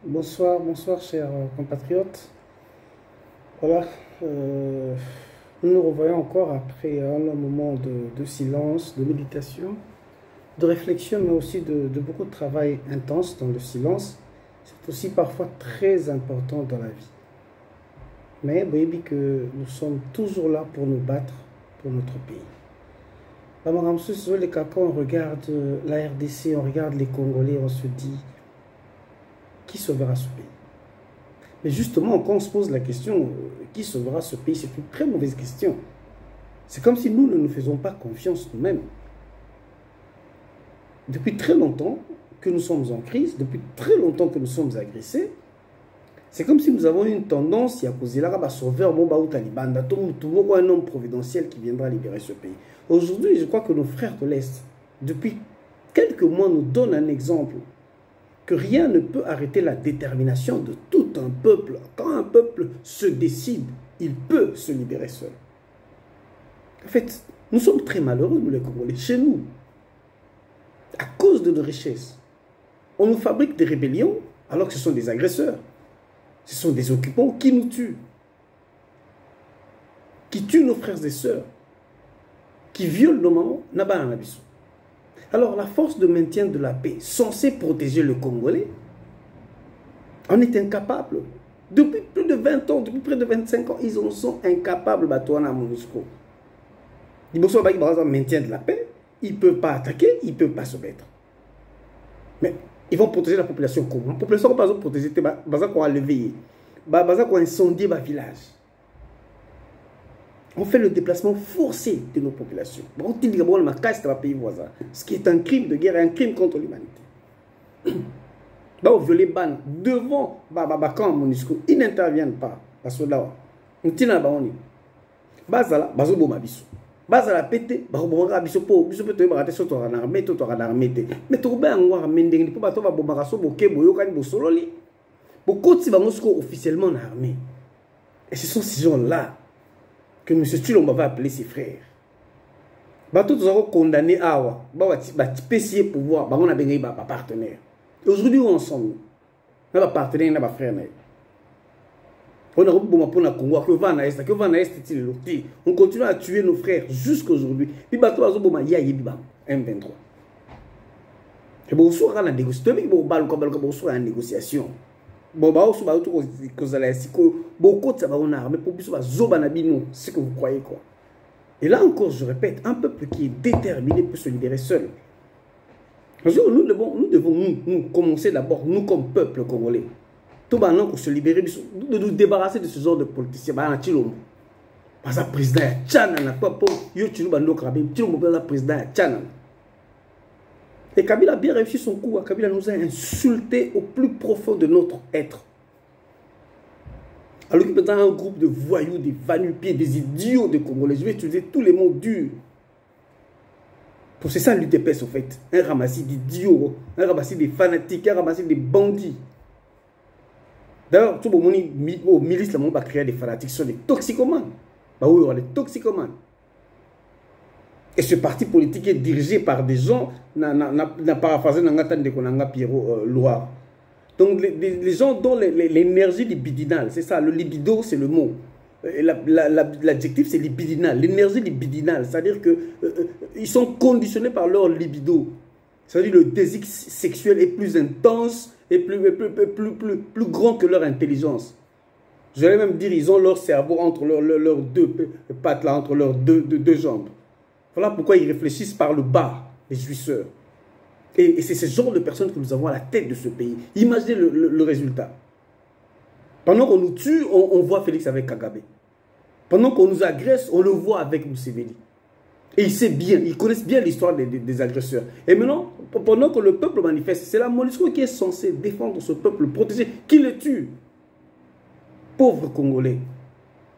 Bonsoir, bonsoir, chers compatriotes. Voilà, euh, nous nous revoyons encore après un long moment de silence, de méditation, de réflexion, mais aussi de beaucoup de travail intense dans le silence. C'est aussi parfois très important dans la vie. Mais baby, que nous sommes toujours là pour nous battre pour notre pays. Quand on regarde la RDC, on regarde les Congolais, on se dit, qui sauvera ce pays? Mais justement, quand on se pose la question, qui sauvera ce pays, c'est une très mauvaise question. C'est comme si nous ne nous faisons pas confiance nous-mêmes. Depuis très longtemps que nous sommes en crise, depuis très longtemps que nous sommes agressés, c'est comme si nous avons une tendance à causer là, sauver un Taliban, un homme providentiel qui viendra libérer ce pays. Aujourd'hui, je crois que nos frères de l'Est, depuis quelques mois, nous donnent un exemple que rien ne peut arrêter la détermination de tout un peuple. Quand un peuple se décide, il peut se libérer seul. En fait, nous sommes très malheureux, nous les Congolais, chez nous. À cause de nos richesses, on nous fabrique des rébellions alors que ce sont des agresseurs. Ce sont des occupants qui nous tuent. Qui tuent nos frères et sœurs. Qui violent nos mamans. Alors la force de maintien de la paix, censée protéger le Congolais, on est incapable. Depuis plus de 20 ans, depuis près de 25 ans, ils en sont incapables. MONUSCO. Ils ont maintien de la paix, ils ne peuvent pas attaquer, ils ne peuvent pas se mettre. Mais ils vont protéger la population comment? La population va pas protéger, ils vont lever, ils vont incendier le village. On fait le déplacement forcé de nos populations. Ce qui est un crime de guerre, un crime contre l'humanité. On violer ban devant camp MONUSCO, ils n'interviennent pas. Parce que là, on tient la baoni. Bazala, bazo boma biso. Bazala pété, bazo biso po, biso pété ba raté soto en armée, toto en armée. Mais to ba ngwa mendeng po bato ba bomba so boke boyo kani bosololi. Bokoti ba MONUSCO officiellement en armée. Et ce sont ces gens-là que M. Tshilombo va appeler ses frères. Bato tous ont condamné Awa, ba petit pouvoir, ba on a bengi ba partenaire. Et aujourd'hui où ensemble, on a partenaire, on a frère. On a beaucoup pour la Congo, que va na est, que va na est, on continue à tuer nos frères jusqu'aujourd'hui. Puis bato bazo boma ya yebiba M23. Et bon soir la négociation, mais bon balu comme soir la négociation. Bon ba osu ba tout que ça la siko beaucoup de ça va on armée pour biso ba zoba na bino, c'est que vous croyez quoi. Et là encore je répète, un peuple qui est déterminé peut se libérer seul. Nous devons commencer d'abord, nous comme peuple congolais, tout maintenant pour se libérer, de nous débarrasser de ce genre de politiciens. Parce que le président Tchana n'a pas pour le président Tchana. Et Kabila a bien réussi son coup. Kabila nous a insultés au plus profond de notre être. Alors qu'il y a un groupe de voyous, des va-nu-pieds, des idiots de Congolais. Je vais utiliser tous les mots durs. C'est ça l'UDPS au fait. Un ramassis d'idiots, un ramassis des fanatiques, un ramassis des bandits. D'ailleurs, tout le monde au milice, le monde va créer des fanatiques, ce sont des toxicomanes. Bah oui, il y aura des toxicomanes. Et ce parti politique est dirigé par des gens, n'a paraphrasé Nanga Pierrot Loire. Donc les gens dont l'énergie libidinale, c'est ça, le libido c'est le mot. L'adjectif c'est libidinal, l'énergie libidinale, c'est-à-dire qu'ils sont conditionnés par leur libido. C'est-à-dire le désir sexuel est plus intense et plus grand que leur intelligence. J'allais même dire, ils ont leur cerveau entre leurs deux pattes, là, entre leurs deux jambes. Voilà pourquoi ils réfléchissent par le bas, les jouisseurs. Et c'est ce genre de personnes que nous avons à la tête de ce pays. Imaginez le résultat. Pendant qu'on nous tue, on voit Félix avec Kagame. Pendant qu'on nous agresse, on le voit avec Museveni. Et il sait bien, ils connaissent bien l'histoire des agresseurs. Et maintenant, pendant que le peuple manifeste, c'est la MONUSCO qui est censée défendre ce peuple, protéger, qui le tue. Pauvres Congolais.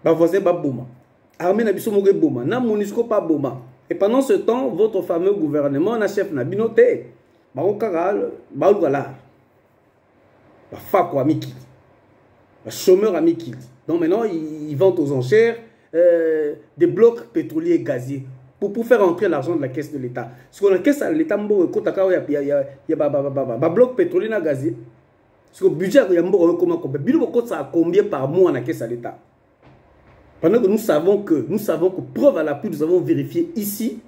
Ba voisin ba boma. Armée na biso moge boma. Na MONUSCO pas boma. Et pendant ce temps, votre fameux gouvernement, na chef na binote. Ba okaral, ba ulgala. Ba fako amiki. Chômeurs amis qui. Donc maintenant, ils vendent aux enchères des blocs pétroliers et gaziers pour faire entrer l'argent de la caisse de l'État. Parce que la caisse de l'État, il y a bloc pétrolier et gazier. Parce que le budget, il y a comment ça a combien par mois dans la caisse à l'État. Pendant que nous savons que, preuve à l'appui, nous avons vérifié ici,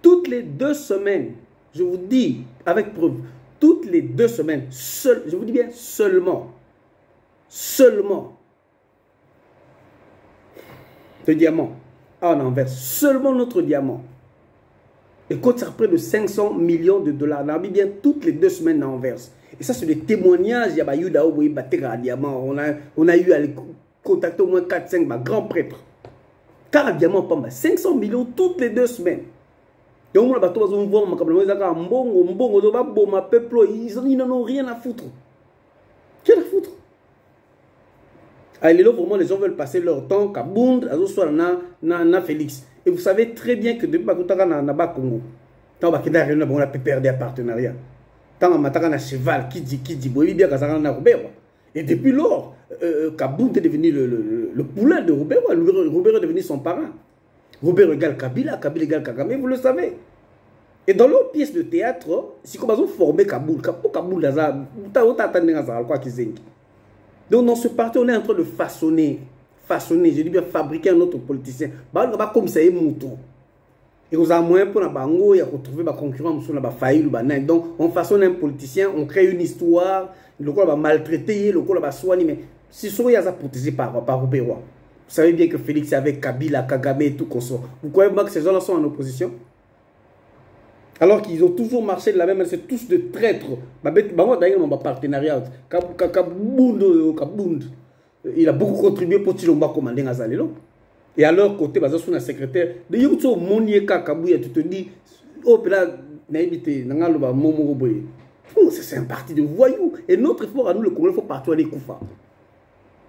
toutes les 2 semaines, je vous dis avec preuve, toutes les 2 semaines, je vous dis bien seulement, le diamant, en Anvers, seulement notre diamant, et coûte ça près de 500 millions de dollars. On a mis bien toutes les 2 semaines en Anvers. Et ça, c'est des témoignages. Il y a eu diamant. On a eu à contacter au moins 4-5 grands prêtres. Car un diamant, 500 millions toutes les 2 semaines. Et on va voir, ils n'en ont rien à foutre. Rien à foutre. Allez, là, vraiment, les gens veulent passer leur temps à Bound, à soit na Félix. Et vous savez très bien que depuis que nous avons Congo, on a pu perdre un partenariat. Tant on a cheval qui dit, bien et depuis lors, Kabound est devenu le poulain de Robert. Robert est devenu son parrain. Robert égale Kabila, Kabila égale Kagame, vous le savez. Et dans leur pièce de théâtre, c'est comme ils ont formé Kabound. Kabound, donc dans ce parti, on est en train de façonner, je dis bien fabriquer un autre politicien. Comme ça, et vous avez moyen pour retrouver des concurrents sur la faillite. Donc on façonne un politicien, on crée une histoire, le coup va maltraiter, le coup va soigner, mais si ce n'est pas protégé par Robert. Vous savez bien que Félix est avec Kabila, Kagame et tout consort. Vous croyez pas que ces gens-là sont en opposition? Alors qu'ils ont toujours marché de la même manière, c'est tous de traîtres. D'ailleurs, mon partenariat, Kabound, il a beaucoup contribué pour Tilomba commander Ngazalelo. Et à leur côté, ils sont un secrétaire. De Youtube, Monieka Kabouya, tu te dis, oh, là, c'est un parti de voyous. Et notre effort à nous, le Congo, il faut partir à Koufa.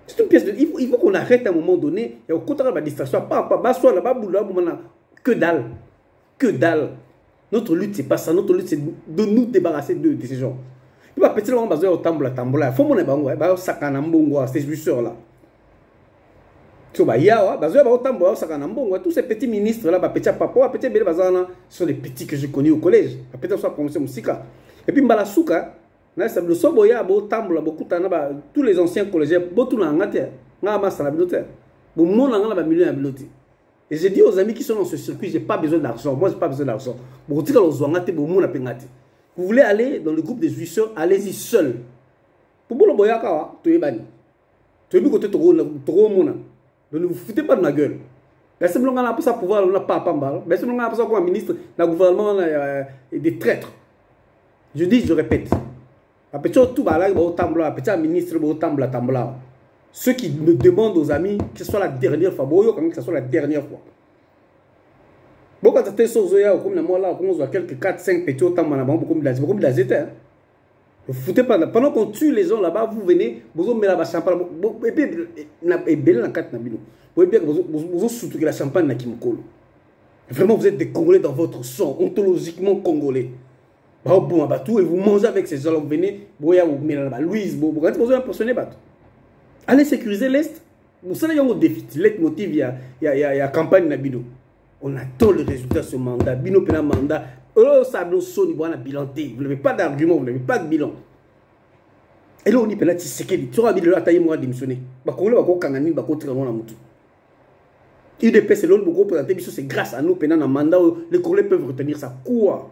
C'est une pièce de. Il faut qu'on arrête à un moment donné. Et au contraire, la distraction, que dalle. Que dalle. Notre lutte, c'est pas ça. Notre lutte, c'est de nous débarrasser de ces gens. Il va péter le moment basé au tambola. Il faut mon ébango, ces jouisseurs-là. Tous ces petits ministres là, ce sont des petits que j'ai connus au collège. Et puis, le Soboya, tous les anciens collégiens, et j'ai dit aux amis qui sont dans ce circuit, j'ai pas besoin d'argent. Moi, j'ai pas besoin d'argent. Vous voulez aller dans le groupe des jouisseurs, allez-y seul. Pour vous, donc ne vous foutez pas de ma gueule. Mais c'est pas pour ça pouvoir, on n'a pas à mal. Mais c'est pas pour ça qu'on a un ministre, le gouvernement des traîtres. Je dis, je répète. Ceux qui me demandent aux amis que ce soit la dernière fois, que ce soit la dernière fois. Bon, quand tu es comme moi là, on voit quelques 4-5 petits au temps, beaucoup de la zété. Ne vous foutez pas. Pendant qu'on tue les gens là-bas, vous venez, vous mettez la champagne. Et puis, vous soutenez la champagne qui me colle. Vraiment, vous êtes des Congolais dans votre sang, ontologiquement Congolais. Et vous mangez avec ces gens-là, vous venez, vous mettez la Louise, vous avez impressionné. Allez sécuriser l'Est. Vous savez, il y a un défi. Leitmotiv, il y a la campagne Nabino. On attend le résultat de ce mandat. Bino Pena mandat. Oh, ça nous sonne, il y a un bilan. Vous n'avez pas d'argument, vous n'avez pas de bilan. Et là, on dit, tu sais qu'il tu auras mis le taille moi démissionner. UDP, c'est l'autre beaucoup présenté, c'est grâce à nous, pendant un mandat, les Congolais peuvent retenir ça. Quoi?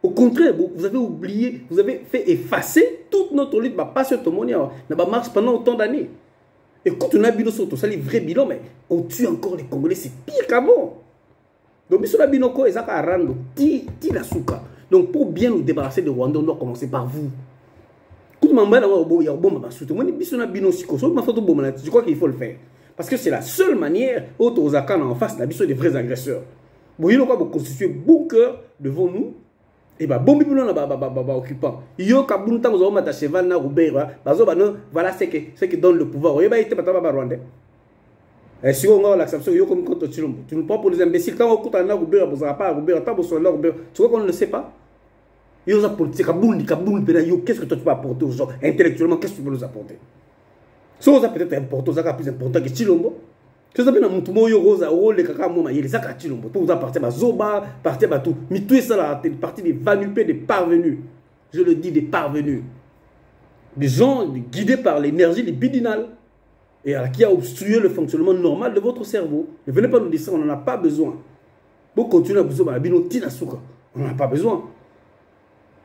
Au contraire, vous avez oublié, vous avez fait effacer toute notre lutte. Pas sur tout le monde, n'a pas marché pendant autant d'années. Et quand on a bilan sur tout ça, les vrais bilans, mais on tue encore les Congolais, c'est pire qu'avant. Donc, si on a bilan, ils ont rendre la souka. Donc, pour bien nous débarrasser de Rwanda, on doit commencer par vous. Je crois qu'il faut le faire. Parce que c'est la seule manière où aux Akana en face, nous sommes des vrais agresseurs. Vous voyez, vous constituez bunker devant nous. Et bien, bon, occupant. Yo, Kabunta, vous avez un cheval, voilà ce qui donne le pouvoir. Vous voyez, Rwandais. Et si on a l'acceptation, comme contre Chilombo, tu nous prends pour les imbéciles. Quand on écoute un Robert, vous n'avez pas Robert, tu vois qu'on ne le sait pas. Yo, ça politique, qu'est-ce que toi tu peux apporter aux gens intellectuellement? Qu'est-ce que tu peux nous apporter? Si on a peut-être important, ça plus important que Chilombo. Tu sais, dans mon yo rosa, les caca, moi, il y a des actes Chilombo. Pour vous appartenir à Zoba, partir à tout. Mais tout ça, la partie des vanupés, des parvenus. Je le dis, des parvenus. des gens guidés par l'énergie libidinale et qui a obstrué le fonctionnement normal de votre cerveau. Ne venez pas nous dire ça, on n'en a pas besoin. Pour continuer à vous on n'en a pas besoin.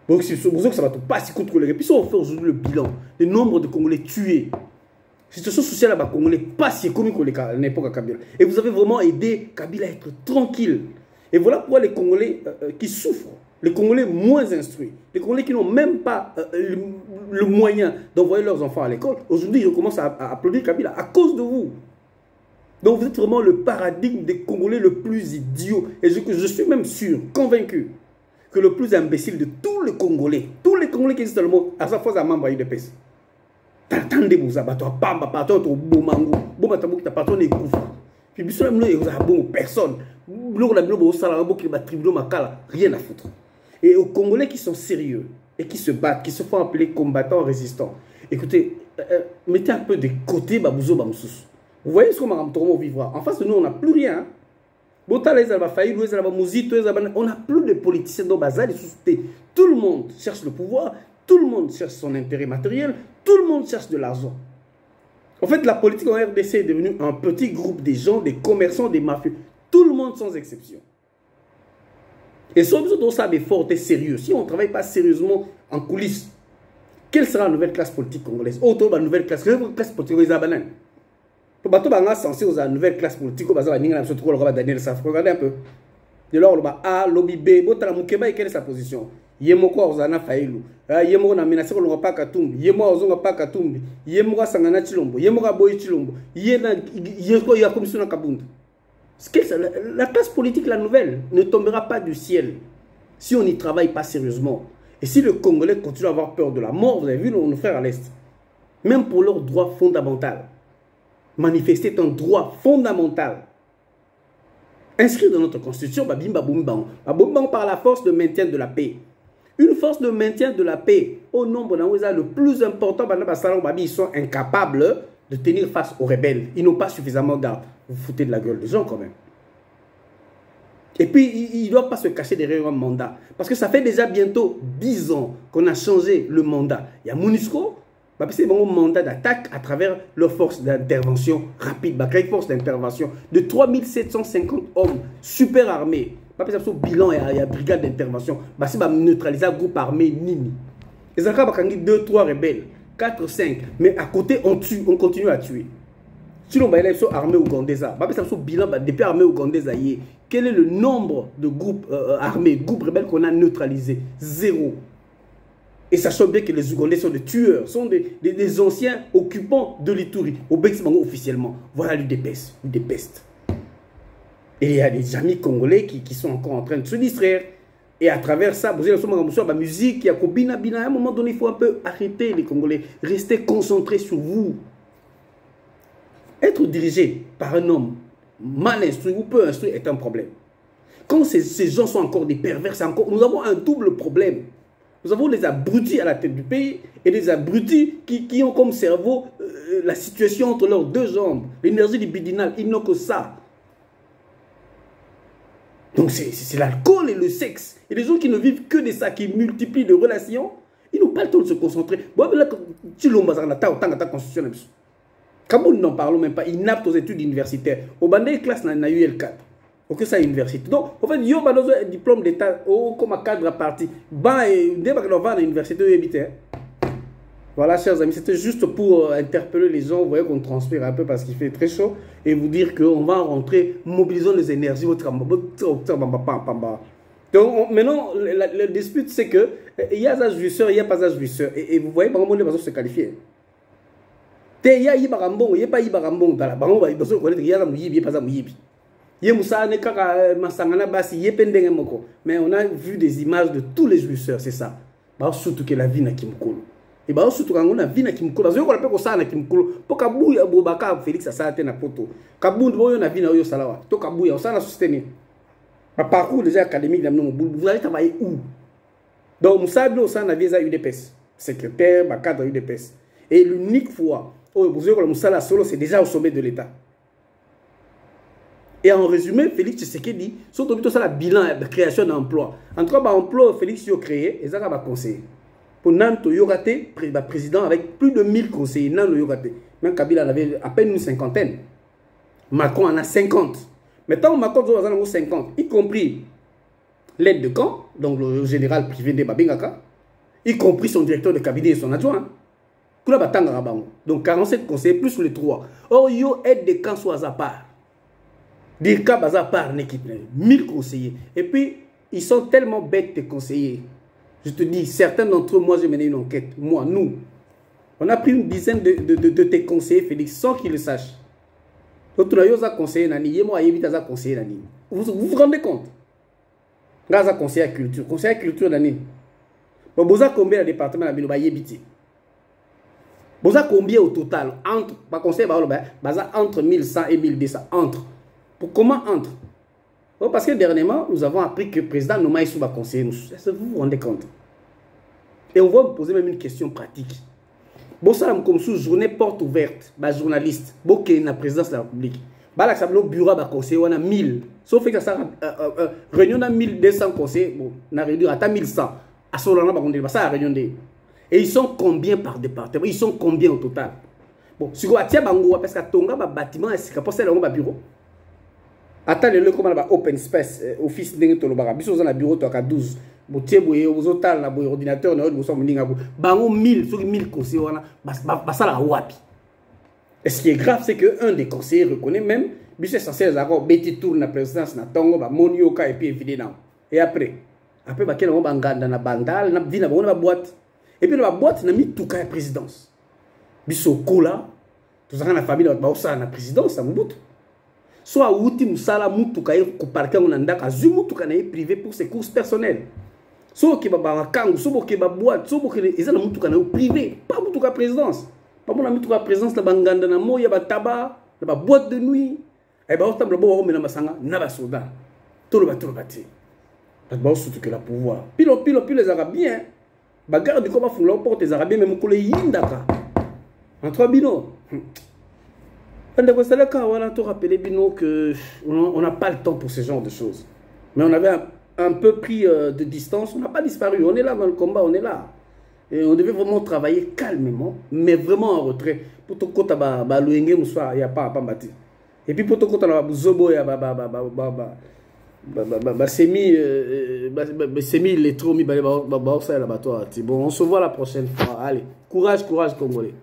Donc, c'est pour ça que ça va pas si contrôler. Et puis, si on fait aujourd'hui le bilan, le nombre de Congolais tués, la situation sociale là-bas, Congolais, pas si économique à l'époque à Kabila. Et vous avez vraiment aidé Kabila à être tranquille. Et voilà pourquoi les Congolais qui souffrent, les Congolais moins instruits, les Congolais qui n'ont même pas le moyen d'envoyer leurs enfants à l'école, aujourd'hui, ils commencent à applaudir Kabila à cause de vous. Donc, vous êtes vraiment le paradigme des Congolais le plus idiot. Et je suis même sûr, convaincu, que le plus imbécile de tous les Congolais qui existent dans le monde, à sa fois, c'est un membre de l'UDPS. T'attendez, vous abattez, pamba, partout, au Bomango, Bomatabou, t'as partout, les coups. Puis, vous avez bon personne. Rien à foutre. Et aux Congolais qui sont sérieux et qui se battent, qui se font appeler combattants résistants, écoutez, mettez un peu de côté Babouzo Bamsous. Vous voyez ce qu'on vivra. En face de nous, on n'a plus rien. On n'a plus de politiciens dans Bazar. Tout le monde cherche le pouvoir, tout le monde cherche son intérêt matériel, tout le monde cherche de l'argent. En fait, la politique en RDC est devenue un petit groupe des gens, des commerçants, des mafieux. Tout le monde sans exception. Et si on savait fort et sérieux, si on ne travaille pas sérieusement en coulisses, quelle sera la nouvelle classe politique congolaise? Autour de la nouvelle classe politique congolaise. Bato banga censé aux nouvelle classe politique baza baninga na biso ko Daniel Saf. Regardez un peu. De l'or ba A lobby B botala mukeba quelle est sa position? Yemoko ozana Faïlou. Yemoko na menacé ko longa pa Katumbi. Yemoko ozonga pa Katumbi. Yemoko sangana Chilombo. Yemoko boy Chilombo. Yena yeko ya commission na Kabunda. La classe politique la nouvelle ne tombera pas du ciel si on n'y travaille pas sérieusement. Et si le Congolais continue à avoir peur de la mort, vous avez vu nos frères à l'Est, même pour leur droit fondamental. Manifester est un droit fondamental. Inscrit dans notre constitution, par la force de maintien de la paix. Une force de maintien de la paix, au nombre le plus important, ils sont incapables de tenir face aux rebelles. Ils n'ont pas suffisamment d'armes. Vous foutez de la gueule des gens quand même. Et puis, ils ne doivent pas se cacher derrière un mandat. Parce que ça fait déjà bientôt 10 ans qu'on a changé le mandat. Il y a MONUSCO. C'est un mandat d'attaque à travers leur force d'intervention rapide. Une force d'intervention de 3750 hommes super armés. C'est un bilan et une brigade d'intervention. C'est neutraliser un groupe armé Nini. Et ça a 2, 3 rebelles, 4, 5. Mais à côté, on tue, on continue à tuer. Si l'on va aller sur l'armée ougandesa, c'est un bilan depuis l'armée ougandesa. Quel est le nombre de groupes armés, groupes rebelles qu'on a neutralisés? 0. Et sachant bien que les Ougandais sont des tueurs, sont des anciens occupants de l'Ituri, au Beximango officiellement. Voilà l'UDPS. Et il y a des amis congolais qui sont encore en train de se distraire. Et à travers ça, vous avez la musique, il y a Kobina Bina. À un moment donné, il faut un peu arrêter les Congolais. Restez concentrés sur vous. Être dirigé par un homme mal instruit ou peu instruit est un problème. Quand ces gens sont encore des pervers, nous avons un double problème. Nous avons des abrutis à la tête du pays et des abrutis qui ont comme cerveau la situation entre leurs deux jambes, l'énergie libidinale. Ils n'ont que ça. Donc c'est l'alcool et le sexe. Et les gens qui ne vivent que de ça, qui multiplient de relations, ils n'ont pas le temps de se concentrer. Kaboul n'en parlons même pas. Ils n'aptent aux études universitaires. Au bandé classe n'a eu L4. Ok, ça université. Donc, en fait, il y a un diplôme d'état comme un cadre à partie. Dès qu'on va à l'université, voilà, chers amis, c'était juste pour interpeller les gens. Vous voyez qu'on transpire un peu parce qu'il fait très chaud. Et vous dire qu'on va rentrer, mobilisons les énergies. Donc, maintenant, le dispute, c'est que il y a un jouisseur, il n'y a pas un jouisseur. Et vous voyez, par exemple, les besoins se qualifier. Il y a Ibarambon, il n'y a pas Ibarambon. Il y a besoin de connaître, il y a pas mais on a vu des images de tous les jouisseurs, c'est ça. Surtout que la vie n'a qui me coule. Et surtout quand on a vie n'a qui me coule. Parce que on appelle ça n'a qui me coule. Pour Kabouya Bobaka Félix a ça na poto. Kabou on a vie na yo salawa. To Kabouya on s'en soutenu. Par parcours déjà académique vous allez travailler où? Donc Moussablo on s'en a visa UDPS, secrétaire, cadre UDPS. Et l'unique fois où vous avez Moussala solo c'est déjà au sommet de l'État. Et en résumé, Félix Tshisekedi, surtout ça la bilan de création d'emploi. En tout cas, l'emploi Félix a créé, et ça va conseiller. Pour Nanto Yogate, président avec plus de 1000 conseillers. Nanto Yogate. Même Kabila en avait à peine une cinquantaine. Macron en a 50. Maintenant, Macron en a 50, y compris l'aide de camp, donc le général privé de Babingaka, y compris son directeur de cabinet et son adjoint. Donc 47 conseillers plus les 3. Or, yo aide de camp soit à part. Des cas à part, une équipe, 1000 conseillers. Et puis, ils sont tellement bêtes, tes conseillers. Je te dis, certains d'entre eux, moi j'ai mené une enquête. Moi, nous, on a pris une dizaine de tes conseillers, Félix, sans qu'ils le sachent. Donc, tu as conseillé Nani, moi, il y a conseiller Nani. Vous vous rendez compte? Gaza conseiller à culture. Conseiller à culture Nani. Bon, vous avez combien de départements à Biloba Yébiti? Vous avez combien au total? Entre, pas conseiller, entre 1100 et 1200. Entre. Pour comment entre? Bon, parce que dernièrement, nous avons appris que le président Noma Issou va conseiller nous. Est-ce que vous vous rendez compte? Et on va vous poser même une question pratique. Bon, ça, comme sous journée porte ouverte, bah, journaliste, bon, qui est la présidence de la République, bah, là, ça le bureau va conseiller, on a 1000. Sauf que ça, réunion a 1200 conseillers, bon, on a réduit à 1100. À ce moment-là, on a ça à réunion des. Et ils sont combien par département? Ils sont combien au total? Bon, si vous avez un parce que Tonga, un bâtiment, est-ce que c'est un bureau? Attends, le comment on open space, office de Tolobara, bis on a bureau, tu as 12. Boutier boye aux hôtels na boye ordinateur na nous sommes ninga bango 1000 sur 1000 conseillers wana basa la wapi. Et ce qui est grave c'est que un des conseillers reconnaît même bis censé avoir beti tour na présidence na tongo ba monioka et puis évidemment. Et après ba kela ba nganda na bandal na vina ba boîte et puis la boîte na mi tuka présidence. Biso kola tout ça na famille ba osa na présidence na mubutu. Soit outi musala mutuka ko parker on ndaka zumutuka na privé pour ses courses personnelles. So qui va kangu, so qui va boîte, so qui ils ont mutuka na privé, pas mutuka présidence. Pas mon mutuka présidence na banganda na moya ba taba, na ba boîte de nuit. Et ba otable bo na masanga na ba soda. Tout le bati. Pas ba surtout que la pouvoir. Pilo les arabiens. Ba garde comment font leur porte les arabiens même ko le yindaka. Entre bino. On a tout rappelé Bino qu'on n'a pas le temps pour ce genre de choses. Mais on avait un peu pris de distance, on n'a pas disparu. On est là dans le combat, on est là. Et on devait vraiment travailler calmement, mais vraiment en retrait. Pour tout côté, il n'y a pas à bâtir. Et puis pour tout côté, il y a semi-électro, bon, on se voit la prochaine fois. Allez, courage, Congolais.